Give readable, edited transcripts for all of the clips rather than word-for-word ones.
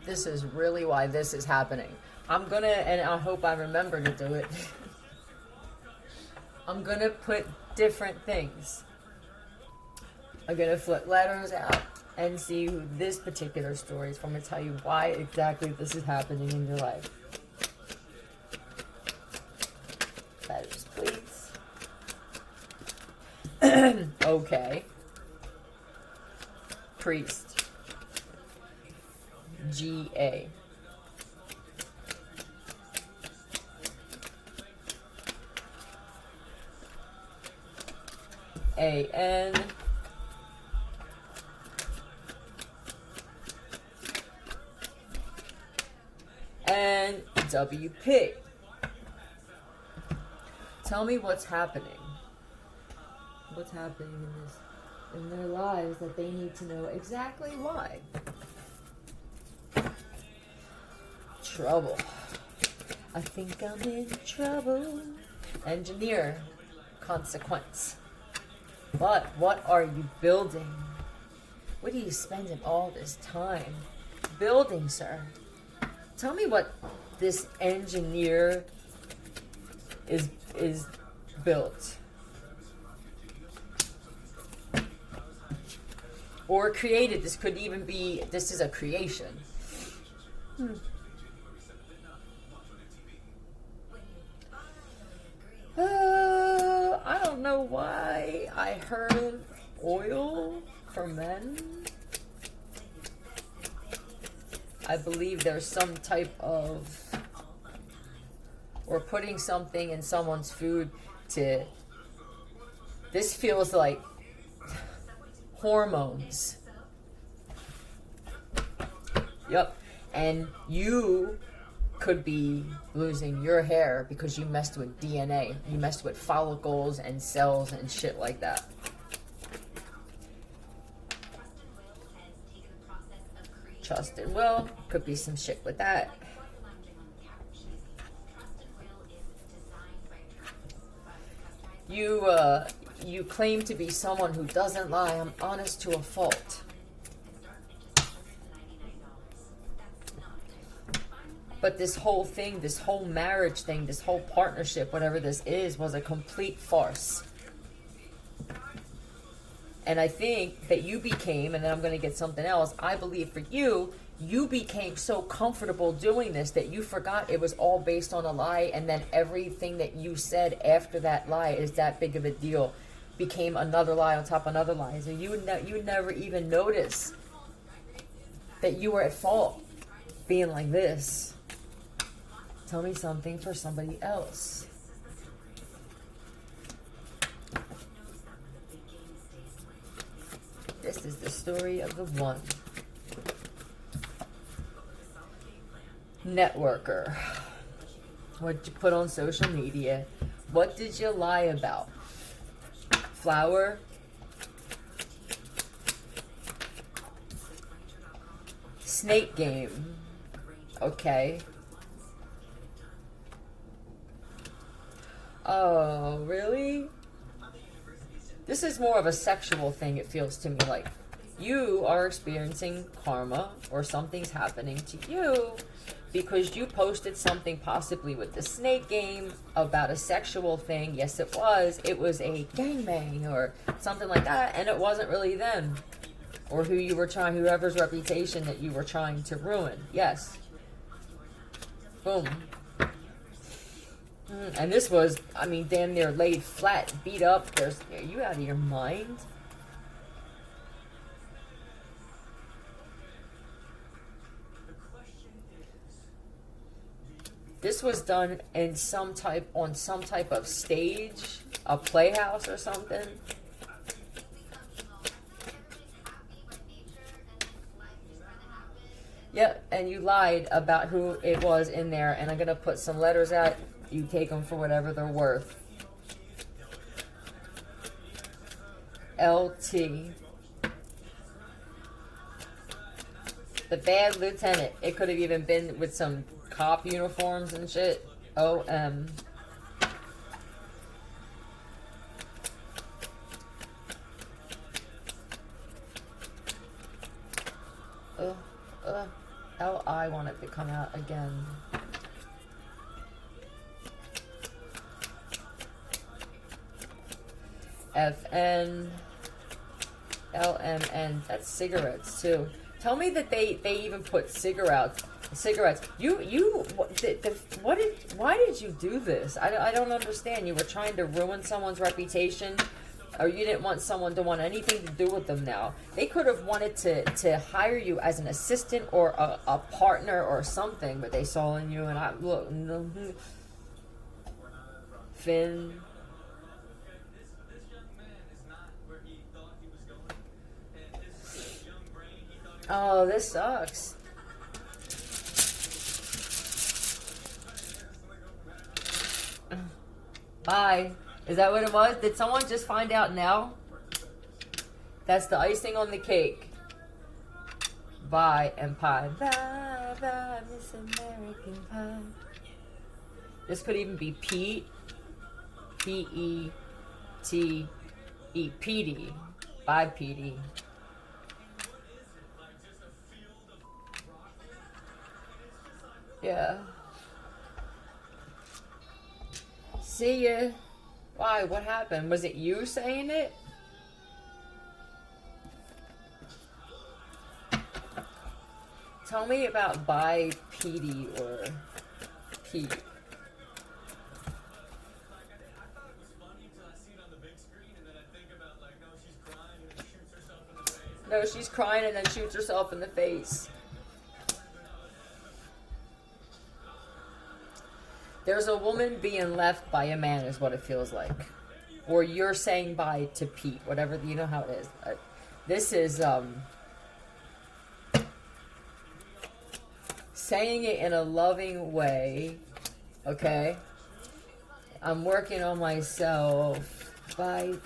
This is really why this is happening. I'm gonna, and I hope I remember to do it. I'm gonna put different things. I'm gonna flip letters out and see who this particular story is from. I'm gonna tell you why exactly this is happening in your life. Letters, please. Okay. Priest. G-A. A-N. And W-P. Tell me what's happening. What's happening in their lives that they need to know exactly why. Trouble. I think I'm in trouble. Engineer. Consequence. But what are you building? What are you spending all this time building, sir? Tell me what this engineer is built. Or created. This could even be, this is a creation. I don't know why I heard oil for men. I believe there's some type of, or putting something in someone's food to, this feels like hormones. Yep. And you could be losing your hair because you messed with DNA. You messed with follicles and cells and shit like that. Trust and will. Could be some shit with that. You claim to be someone who doesn't lie. I'm honest to a fault. But this whole thing, this whole marriage thing, this whole partnership, whatever this is, was a complete farce. And I think that you became, and then I'm going to get something else, I believe for you, you became so comfortable doing this that you forgot it was all based on a lie, and then everything that you said after that lie is that big of a deal. Became another lie on top of another lie. So you never even noticed that you were at fault being like this. Tell me something for somebody else. This is the story of the one. Networker. What did you put on social media? What did you lie about? Flower. Snake game. Okay. Oh, really? This is more of a sexual thing, it feels to me like. You are experiencing karma, or something's happening to you because you posted something possibly with the snake game about a sexual thing. Yes, it was. It was a gangbang or something like that, and it wasn't really them or who you were trying, whoever's reputation that you were trying to ruin. Yes. Boom. And this was, I mean, damn near laid flat, beat up. Are you out of your mind? This was done in on some type of stage, a playhouse or something. Yep, and you lied about who it was in there, and I'm gonna put some letters out. You take them for whatever they're worth. LT. The bad lieutenant. It could have even been with some cop uniforms and shit. OM. L-I wanted to come out again. F-N. L-M-N. That's cigarettes, too. Tell me that they even put cigarettes. Why did you do this? I don't understand. You were trying to ruin someone's reputation, or you didn't want someone to want anything to do with them now. They could have wanted to hire you as an assistant or a partner or something, but they saw in you, and Finn. Oh, this sucks. Bye. Is that what it was? Did someone just find out now? That's the icing on the cake. Bye and pie. Bye, bye, Miss American Pie. This could even be Pete. P-E-T-E. Petey. Bye, Petey. Yeah. See ya. Why? What happened? Was it you saying it? Tell me about bye Petey or Pete. No, she's crying and then shoots herself in the face. There's a woman being left by a man is what it feels like. Or you're saying bye to Pete. Whatever, you know how it is. This is, saying it in a loving way. Okay? I'm working on myself. Bye.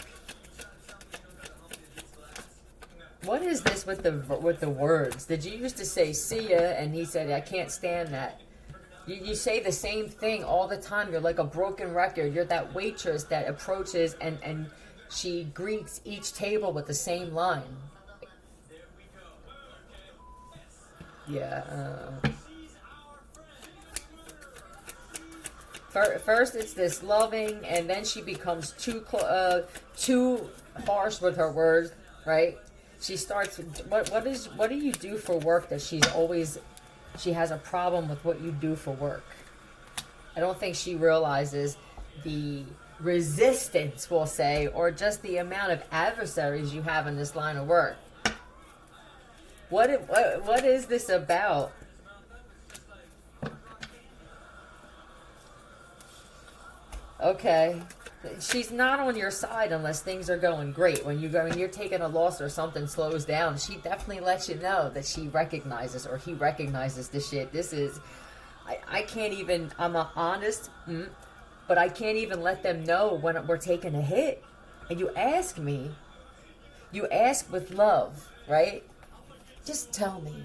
What is this with the words? Did you used to say see ya and he said I can't stand that? You say the same thing all the time. You're like a broken record. You're that waitress that approaches and she greets each table with the same line. Yeah. First it's this loving, and then she becomes too harsh with her words, right? She starts. What do you do for work that she has a problem with what you do for work? I don't think she realizes the resistance, we'll say, or just the amount of adversaries you have in this line of work. What is this about? Okay. She's not on your side unless things are going great. When you're taking a loss or something slows down, she definitely lets you know that she recognizes or he recognizes this shit. This is, I can't even, I'm a honest, but I can't even let them know when we're taking a hit. And you ask with love, right? Just tell me.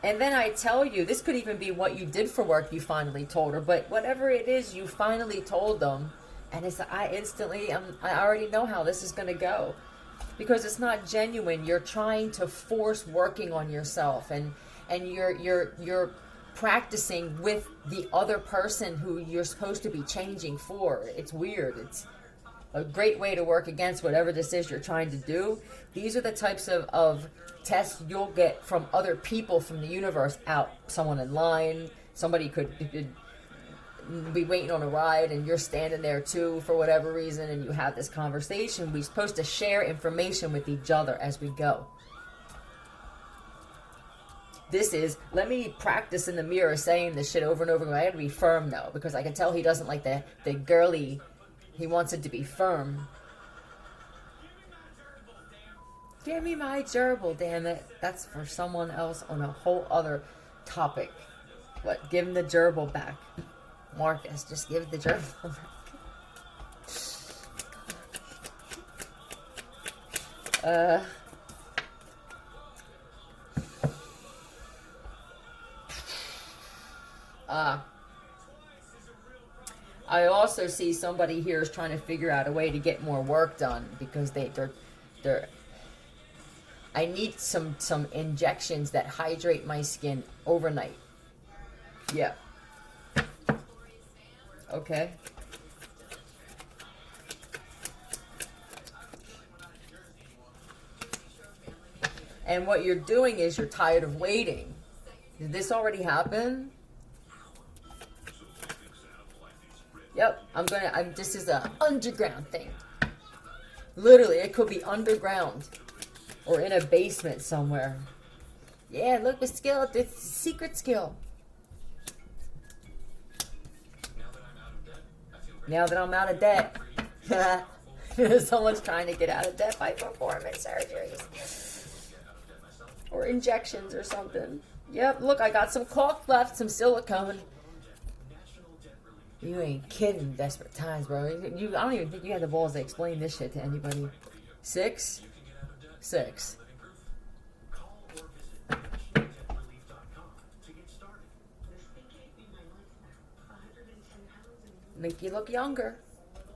And then I tell you, this could even be what you did for work you finally told her, but whatever it is, you finally told them, and I already know how this is going to go. Because it's not genuine. You're trying to force working on yourself, and you're practicing with the other person who you're supposed to be changing for. It's weird. It's a great way to work against whatever this is you're trying to do. These are the types of tests you'll get from other people from the universe out. Someone in line, somebody could be waiting on a ride and you're standing there too for whatever reason, and you have this conversation. We're supposed to share information with each other as we go. This is, let me practice in the mirror saying this shit over and over again. I gotta be firm though, because I can tell he doesn't like the girly. He wants it to be firm. Give me my gerbil, damn it. That's for someone else on a whole other topic. What? Give him the gerbil back. Marcus, just give the gerbil back. I also see somebody here is trying to figure out a way to get more work done because they're I need some injections that hydrate my skin overnight. Yeah. Okay. And what you're doing is you're tired of waiting. Did this already happen? Yep, this is an underground thing. Literally, it could be underground. Or in a basement somewhere. Yeah, look, the skill, it's a secret skill. Now that I'm out of debt. Someone's trying to get out of debt by performance surgeries. Or injections or something. Yep, look, I got some caulk left, some silicone. You ain't kidding, desperate times, bro. I don't even think you had the balls to explain this shit to anybody. 6? 6. Make you look younger.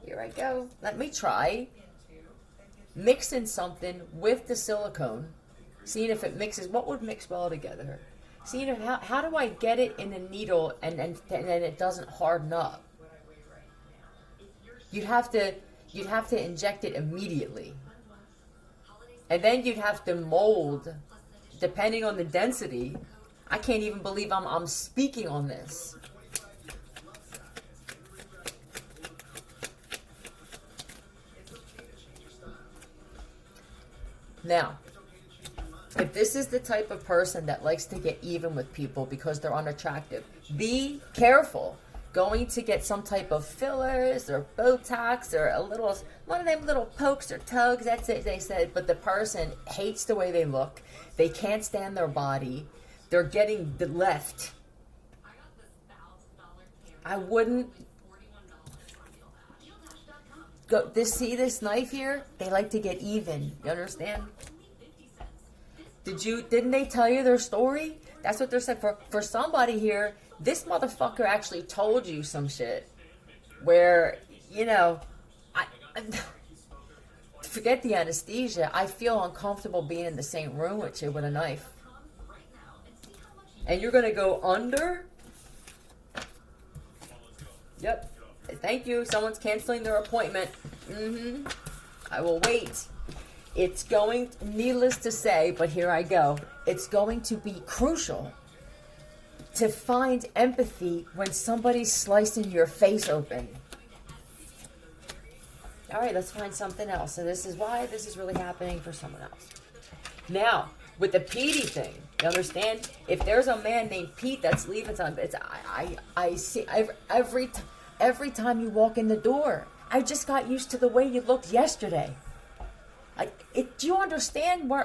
Here I go. Let me try mixing something with the silicone. Seeing if it mixes. What would mix well together? Seeing if, how do I get it in a needle and then it doesn't harden up? You'd have to inject it immediately. And then you'd have to mold, depending on the density. I can't even believe I'm speaking on this. Now, if this is the type of person that likes to get even with people because they're unattractive, be careful. Going to get some type of fillers or Botox or one of them little pokes or tugs, that's it, they said, but the person hates the way they look. They can't stand their body. They're getting left. I wouldn't go, see this knife here? They like to get even. You understand? Didn't they tell you their story? That's what they're saying. For somebody here, this motherfucker actually told you some shit where, I forget the anesthesia. I feel uncomfortable being in the same room with you with a knife. And you're going to go under? Yep. Thank you. Someone's canceling their appointment. I will wait. It's going, needless to say, but here I go. It's going to be crucial to find empathy when somebody's slicing your face open. All right, let's find something else. So this is why this is really happening for someone else. Now, with the Petey thing, you understand? If there's a man named Pete that's leaving something, I see every time you walk in the door. I just got used to the way you looked yesterday. Do you understand where?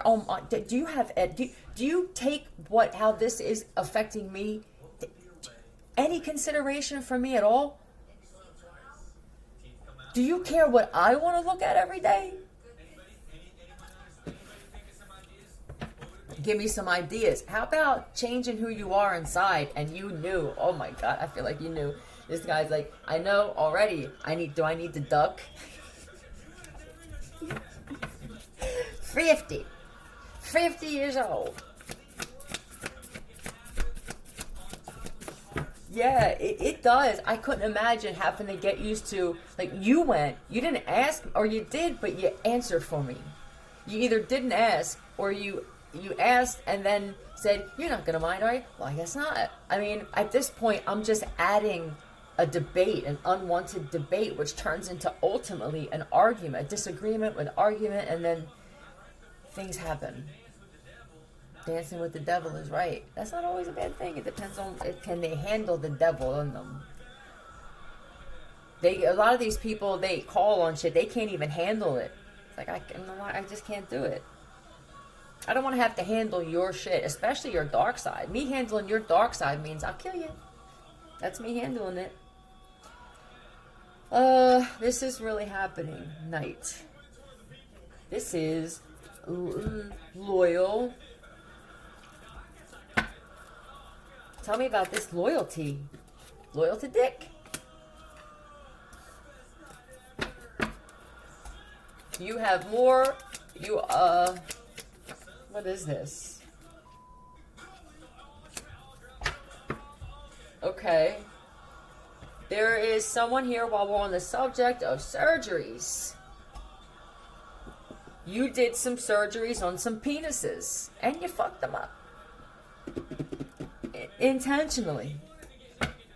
Do you take how this is affecting me? Any consideration for me at all? Do you care what I want to look at every day? Give me some ideas. How about changing who you are inside? And you knew. Oh my God, I feel like you knew. This guy's like, I know already. Do I need to duck? 50 years old. Yeah, it does. I couldn't imagine having to get used to, you didn't ask, or you did, but you answered for me. You either didn't ask, or you asked and then said, you're not going to mind, are you? Well, I guess not. I mean, at this point, I'm just adding a debate, an unwanted debate, which turns into ultimately an argument, a disagreement with argument, and then things happen. Dancing with the devil is right. That's not always a bad thing. It depends on can they handle the devil in them. A lot of these people, they call on shit. They can't even handle it. It's like I just can't do it. I don't want to have to handle your shit, especially your dark side. Me handling your dark side means I'll kill you. That's me handling it. This is really happening. Night. This is loyal. Tell me about this loyalty. Loyal to dick. You have more. What is this? Okay. There is someone here while we're on the subject of surgeries. You did some surgeries on some penises and you fucked them up. Intentionally.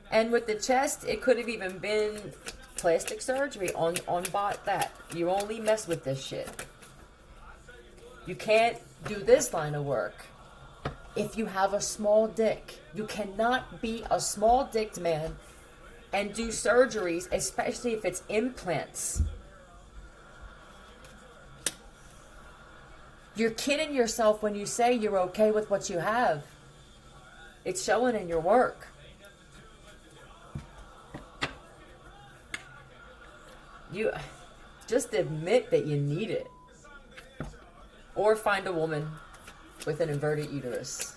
And with the chest, it could have even been plastic surgery on that. You only mess with this shit. You can't do this line of work if you have a small dick. You cannot be a small dicked man and do surgeries, especially if it's implants. You're kidding yourself when you say you're okay with what you have. It's showing in your work. You just admit that you need it. Or find a woman with an inverted uterus.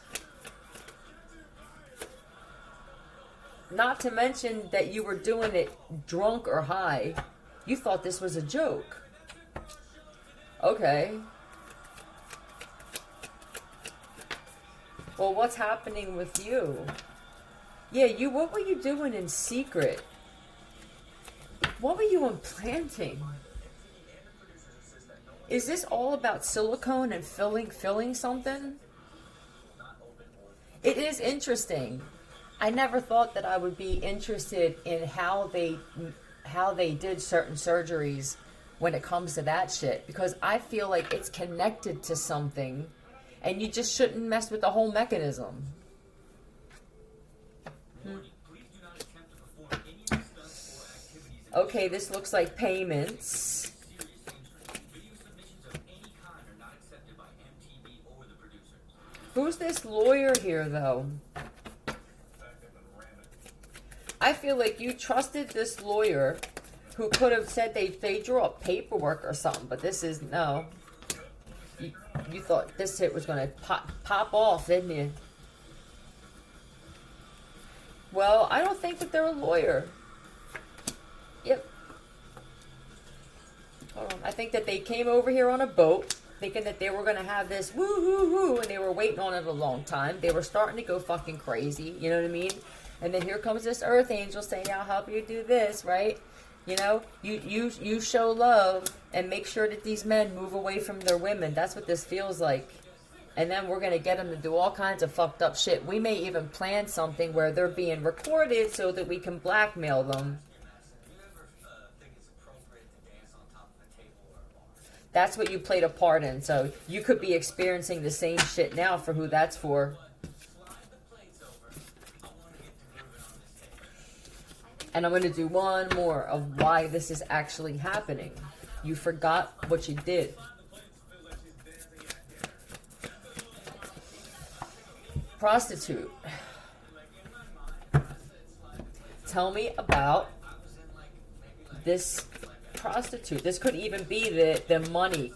Not to mention that you were doing it drunk or high. You thought this was a joke. Okay. Well, what's happening with you? Yeah, what were you doing in secret? What were you implanting? Is this all about silicone and filling something? It is interesting. I never thought that I would be interested in how they did certain surgeries when it comes to that shit, because I feel like it's connected to something and you just shouldn't mess with the whole mechanism. Okay, this looks like payments. Who's this lawyer here, though? I feel like you trusted this lawyer who could have said they drew up paperwork or something, but this is, no. You thought this shit was going to pop off, didn't you? Well, I don't think that they're a lawyer. Yep. Hold on. I think that they came over here on a boat thinking that they were going to have this woo-hoo-hoo, and they were waiting on it a long time. They were starting to go fucking crazy, you know what I mean? And then here comes this earth angel saying, I'll help you do this, right? You know, you show love and make sure that these men move away from their women. That's what this feels like. And then we're going to get them to do all kinds of fucked up shit. We may even plan something where they're being recorded so that we can blackmail them. That's what you played a part in. So you could be experiencing the same shit now for who that's for. And I'm going to do one more of why this is actually happening. You forgot what you did. Prostitute. Tell me about this prostitute. This could even be the money.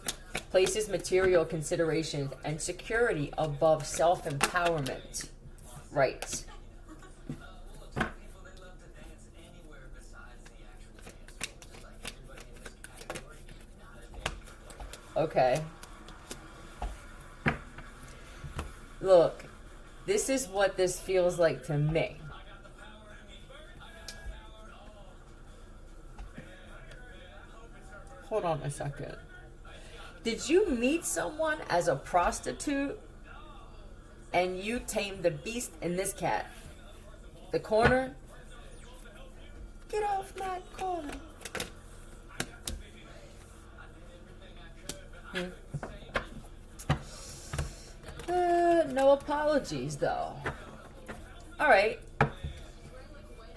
Places material considerations and security above self-empowerment. Right. Okay. Look, this is what this feels like to me. Hold on a second. Did you meet someone as a prostitute and you tamed the beast in this cat? The corner? Get off my corner. No apologies, though. Alright.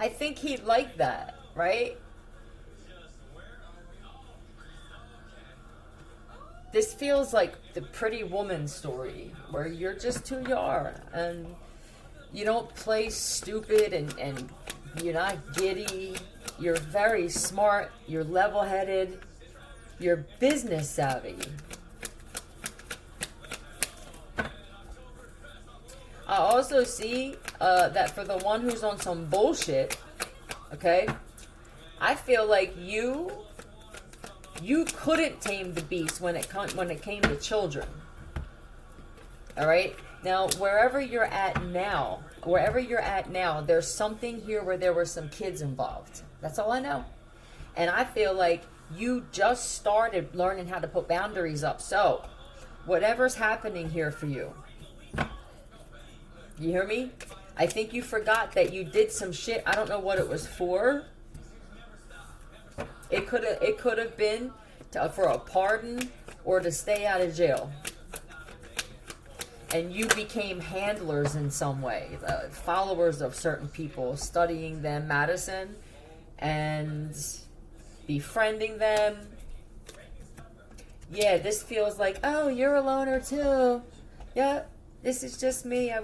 I think he'd like that, right? This feels like the pretty woman story, where you're just who you are, and you don't play stupid, and you're not giddy. You're very smart. You're level-headed. You're business savvy. I also see that for the one who's on some bullshit, okay, I feel like you couldn't tame the beast when it came to children. All right. Now, wherever you're at now, there's something here where there were some kids involved. That's all I know. And I feel like you just started learning how to put boundaries up. So, whatever's happening here for you, you hear me? I think you forgot that you did some shit. I don't know what it was for. It could have been for a pardon or to stay out of jail. And you became handlers in some way, followers of certain people, studying them, Madison, and befriending them. Yeah, this feels like, oh, you're a loner too. Yeah, this is just me. We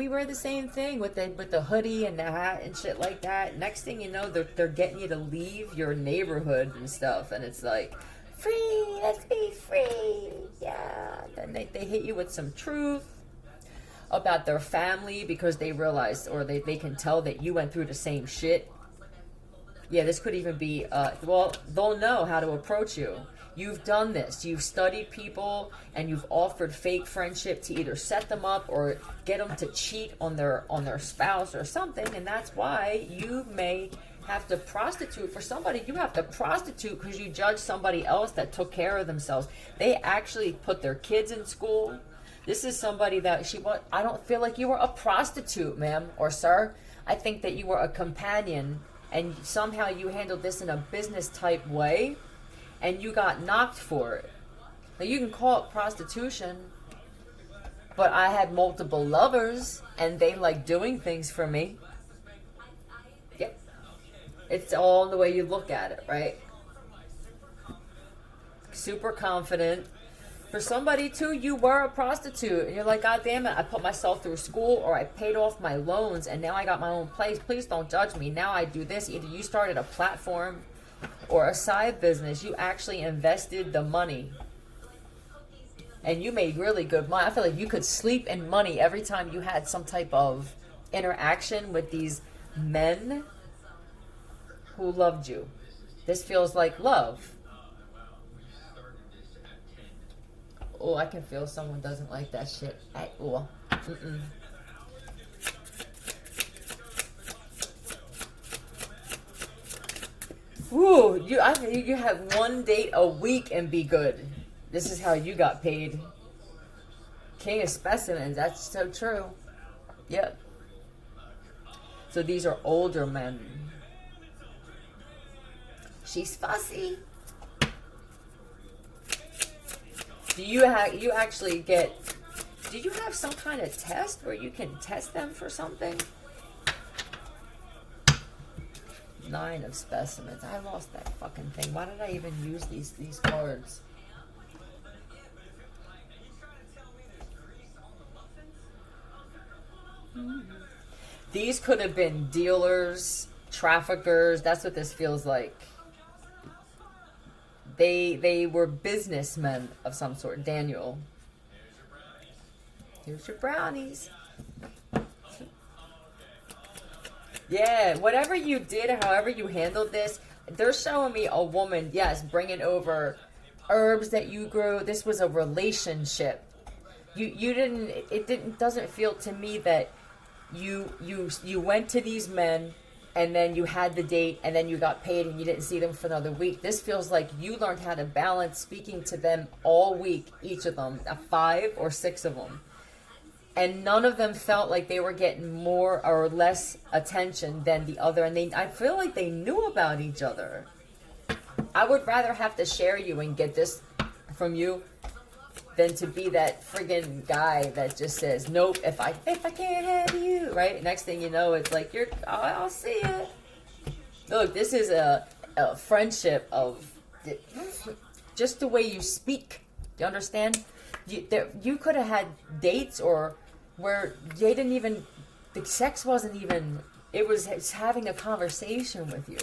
wear the same thing with the hoodie and the hat and shit like that. Next thing you know, they're getting you to leave your neighborhood and stuff, and it's like, free, let's be free. Yeah. Then they hit you with some truth about their family because they realize, or they can tell that you went through the same shit. Yeah, this could even be, well, they'll know how to approach you. You've done this. You've studied people and you've offered fake friendship to either set them up or get them to cheat on their spouse or something. And that's why you may have to prostitute for somebody. You have to prostitute because you judge somebody else that took care of themselves. They actually put their kids in school. This is somebody that I don't feel like you were a prostitute, ma'am or sir. I think that you were a companion, and somehow you handled this in a business type way, and you got knocked for it. Now, you can call it prostitution, but I had multiple lovers, and they like doing things for me. Yep. It's all in the way you look at it, right? Super confident. For somebody, too, you were a prostitute. And you're like, God damn it, I put myself through school or I paid off my loans and now I got my own place. Please don't judge me. Now I do this. Either you started a platform or a side business. You actually invested the money. And you made really good money. I feel like you could sleep in money every time you had some type of interaction with these men who loved you. This feels like love. Oh, I can feel someone doesn't like that shit. Woo, I think you have one date a week and be good. This is how you got paid. King of specimens, that's so true. Yep. So these are older men. She's fussy. Do you actually get, do you have some kind of test where you can test them for something? 9 of specimens. I lost that fucking thing. Why did I even use these cards? These could have been dealers, traffickers. That's what this feels like. They were businessmen of some sort. Daniel. Here's your brownies. Yeah, whatever you did, however you handled this, they're showing me a woman, yes, bringing over herbs that you grew. This was a relationship. It doesn't feel to me that you went to these men and then you had the date and then you got paid and you didn't see them for another week. This feels like you learned how to balance speaking to them all week, each of them, 5 or 6 of them. And none of them felt like they were getting more or less attention than the other. And I feel like they knew about each other. I would rather have to share you and get this from you than to be that friggin' guy that just says, nope, if I can't have you, right? Next thing you know, it's like, I'll see it. Look, this is a friendship of just the way you speak. Do you understand? You could have had dates or where they didn't even, the sex wasn't even, it's having a conversation with you.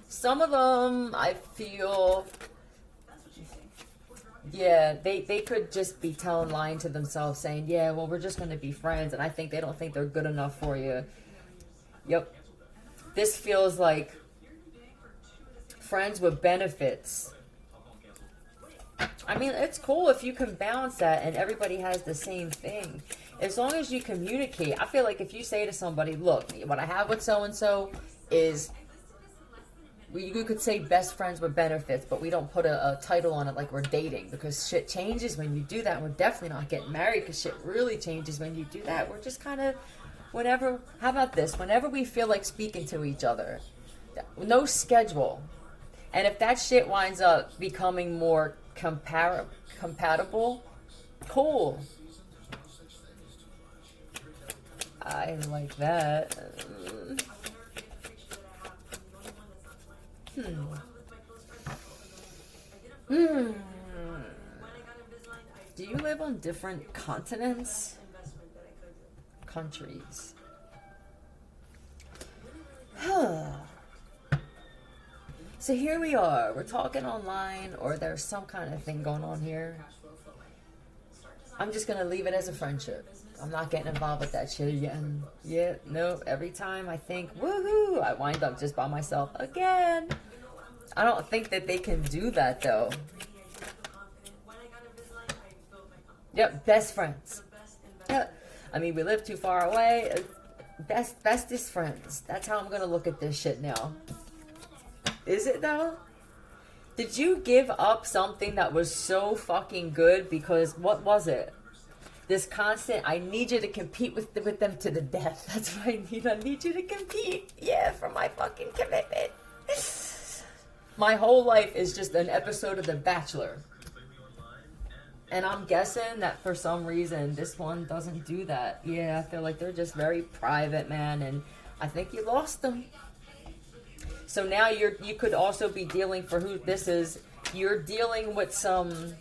Some of them, I feel, yeah, they could just be lying to themselves, saying, yeah, well, we're just going to be friends, and they don't think they're good enough for you. Yep. This feels like friends with benefits. I mean, it's cool if you can balance that and everybody has the same thing. As long as you communicate. I feel like if you say to somebody, look, what I have with so-and-so is, you could say best friends with benefits, but we don't put a title on it like we're dating, because shit changes when you do that. We're definitely not getting married because shit really changes when you do that. We're just kind of, whenever, how about this? Whenever we feel like speaking to each other, no schedule. And if that shit winds up becoming more compatible, cool. I like that. Do you live on different continents? Countries. So here we are. We're talking online, or there's some kind of thing going on here. I'm just going to leave it as a friendship. I'm not getting involved with that shit again. Yeah, no. Every time I think, woohoo, I wind up just by myself again. I don't think that they can do that, though. Yep, best friends. Yep. I mean, we live too far away. Bestest friends. That's how I'm going to look at this shit now. Is it, though? Did you give up something that was so fucking good because, what was it? This constant, I need you to compete with them to the death. That's what I need. I need you to compete. Yeah, for my fucking commitment. My whole life is just an episode of The Bachelor. And I'm guessing that for some reason, this one doesn't do that. Yeah, I feel like they're just very private, man. And I think you lost them. So now you could also be dealing, for who this is, you're dealing with some,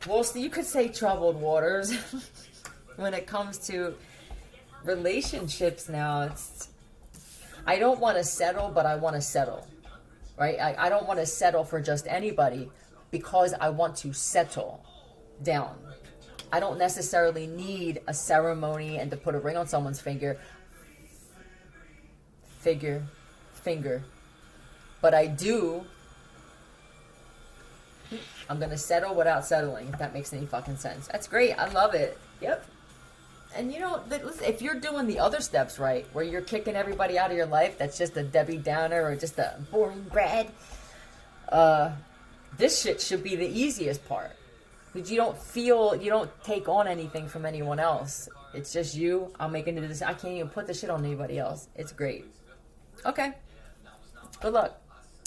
well, so you could say troubled waters when it comes to relationships now. I don't want to settle, but I want to settle, right? I don't want to settle for just anybody because I want to settle down. I don't necessarily need a ceremony and to put a ring on someone's finger. But I do. I'm going to settle without settling, if that makes any fucking sense. That's great. I love it. Yep. And you know, if you're doing the other steps right, where you're kicking everybody out of your life, that's just a Debbie Downer or just a boring bread. This shit should be the easiest part. Because you don't take on anything from anyone else. It's just you. I'm making this. I can't even put the shit on anybody else. It's great. Okay. Good luck.